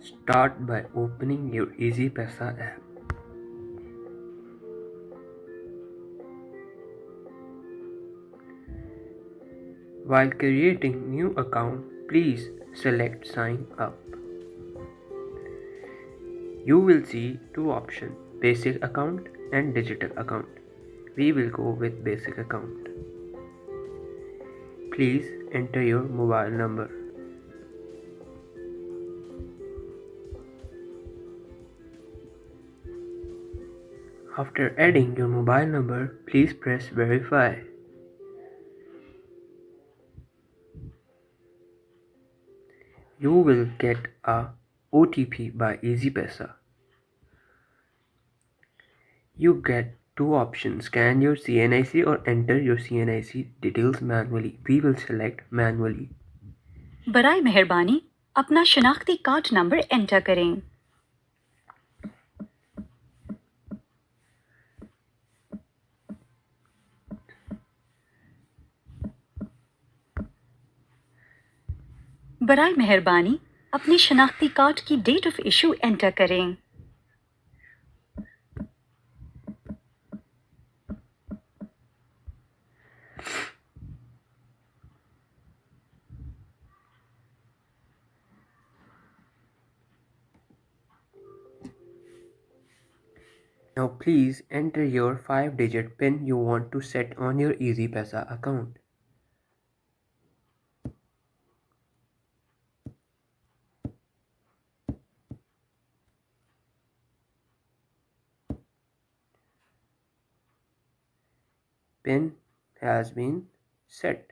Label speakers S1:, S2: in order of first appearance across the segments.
S1: Start by opening your Easypaisa app. While creating new account, please select Sign Up. You will see two options, Basic Account and Digital Account. We will go with Basic Account. Please enter your mobile number. After adding your mobile number, please press Verify. You will get a OTP by Easypaisa. You get two options, scan your CNIC or enter your CNIC details manually. We will select manually.
S2: बराए मेहरबानी अपना शनाख्ती card number enter करें। बराए मेहरबानी अपने शनाख्ती card की date of issue enter करें।
S1: Now please enter your 5-digit PIN you want to set on your Easypaisa account. PIN has been set.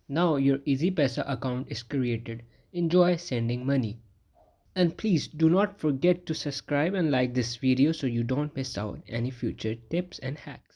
S1: Now your Easypaisa account is created. Enjoy sending money. And please do not forget to subscribe and like this video so you don't miss out any future tips and hacks.